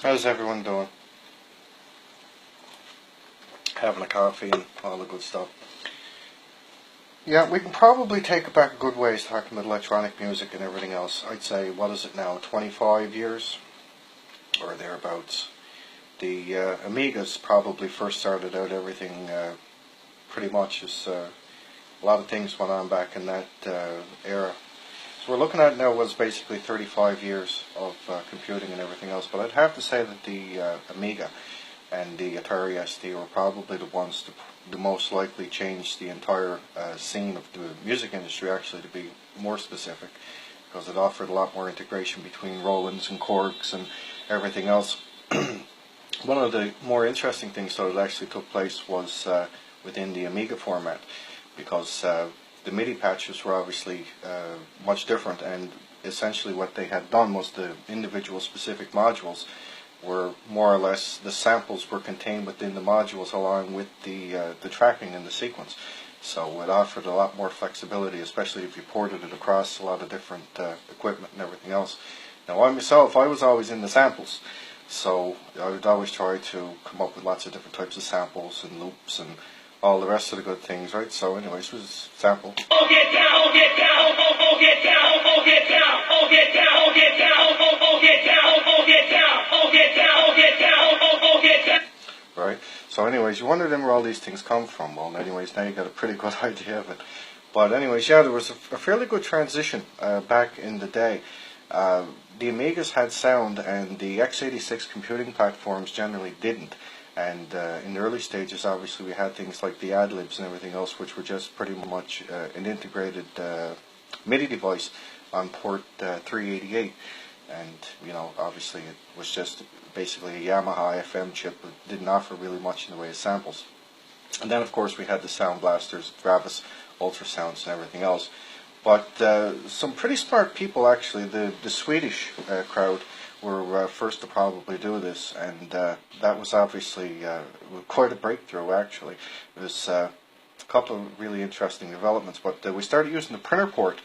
How's everyone doing? Having a coffee and all the good stuff. Yeah, we can probably take it back a good ways talking about electronic music and everything else. I'd say, what is it now, 25 years? Or thereabouts. The Amigas probably first started out everything pretty much as a lot of things went on back in that era. So we're looking at now was basically 35 years of computing and everything else. But I'd have to say that the Amiga and the Atari ST were probably the ones to most likely change the entire scene of the music industry, actually, to be more specific, because it offered a lot more integration between Rolands and Korgs and everything else. One of the more interesting things that actually took place was within the Amiga format, because the MIDI patches were obviously much different, and essentially what they had done was the individual specific modules were more or less, the samples were contained within the modules along with the tracking and the sequence. So it offered a lot more flexibility, especially if you ported it across a lot of different equipment and everything else. Now I myself, I was always in the samples, so I would always try to come up with lots of different types of samples and loops and all the rest of the good things, right? So anyways, it was sample. Oh, get down, oh, get down, oh, get down, oh, get down, oh, get down, oh, get down, oh, get down, oh, get down, oh, get down, oh, get down, oh, get down. Right? So anyways, you wonder then where all these things come from. Well, anyways, now you got a pretty good idea of it. But anyways, yeah, there was a fairly good transition back in the day. The Amigas had sound, and the x86 computing platforms generally didn't. And in the early stages, obviously, we had things like the ad-libs and everything else, which were just pretty much an integrated MIDI device on port 388. And, you know, obviously it was just basically a Yamaha FM chip that didn't offer really much in the way of samples. And then, of course, we had the Sound Blasters, Gravis, Ultrasounds, and everything else. But some pretty smart people, actually, the Swedish crowd, were first to probably do this, and that was obviously quite a breakthrough, actually. It was a couple of really interesting developments, but we started using the printer port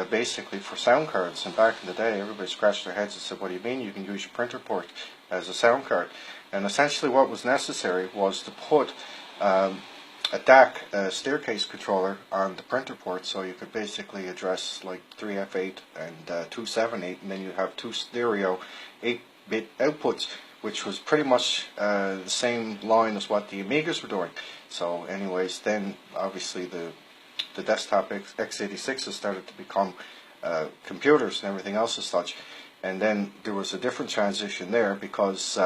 basically for sound cards, and back in the day everybody scratched their heads and said, what do you mean you can use your printer port as a sound card? And essentially what was necessary was to put a DAC, a staircase controller, on the printer port, so you could basically address like 3F8 and 278, and then you have two stereo 8-bit outputs, which was pretty much the same line as what the Amigas were doing. So anyways, then obviously the desktop x86s started to become computers and everything else as such, and then there was a different transition there, because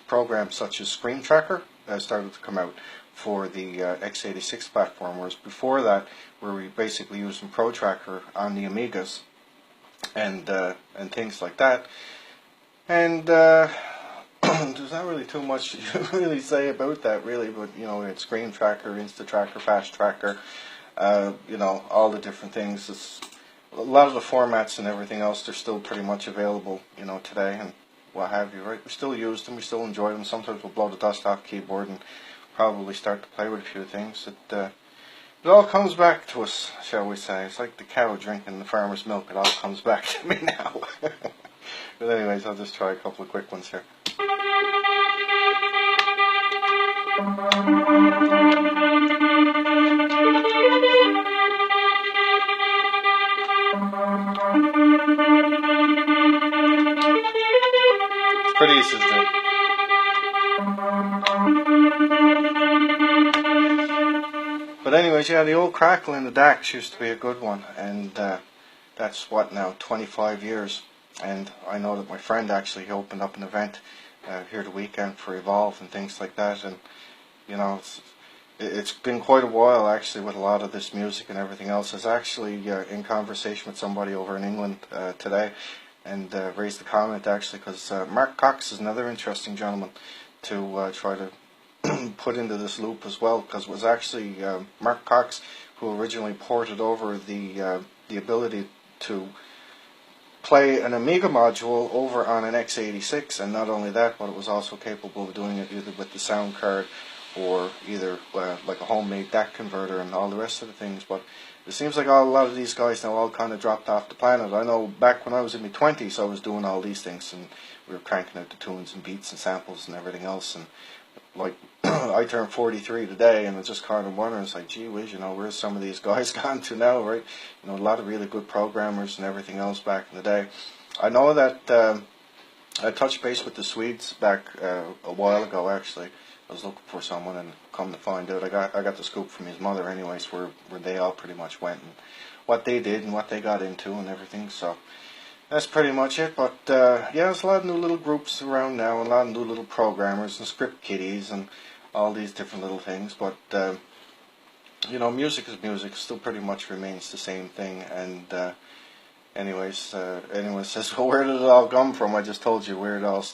programs such as Screen Tracker started to come out for the x86 platform, whereas before that we were basically using Pro Tracker on the Amigas and things like that. And there's not really too much to really say about that, really, but you know, it's Screen Tracker, Insta Tracker, Fast Tracker, you know, all the different things. It's, a lot of the formats and everything else, they're still pretty much available, you know, today and what have you, right? We still use them, we still enjoy them. Sometimes we'll blow the dust off keyboard and probably start to play with a few things. It all comes back to us, shall we say. It's like the cow drinking the farmer's milk. It all comes back to me now. But anyways, I'll just try a couple of quick ones here. It's pretty easy to do. But anyways, yeah, the old crackle in the DACs used to be a good one, and that's what now, 25 years. And I know that my friend actually opened up an event here the weekend for Evolve and things like that, and you know, it's been quite a while actually with a lot of this music and everything else. I was actually in conversation with somebody over in England today, and raised the comment actually, because Mark Cox is another interesting gentleman to try to put into this loop as well, because it was actually Mark Cox who originally ported over the ability to play an Amiga module over on an x86, and not only that, but it was also capable of doing it either with the sound card or either like a homemade DAC converter and all the rest of the things. But it seems like a lot of these guys now all kind of dropped off the planet. I know back when I was in my 20s, I was doing all these things, and we were cranking out the tunes and beats and samples and everything else. And like, I turned 43 today, and I just kind of wondering, it's like, gee whiz, where's some of these guys gone to now, right? A lot of really good programmers and everything else back in the day. I know that I touched base with the Swedes back a while ago, actually. I was looking for someone, and come to find out, I got the scoop from his mother, anyways, where they all pretty much went and what they did and what they got into and everything. So that's pretty much it. But yeah, there's a lot of new little groups around now, and a lot of new little programmers and script kiddies and all these different little things. But music is music. Still pretty much remains the same thing. And anyone says, well, where did it all come from? I just told you where it all started.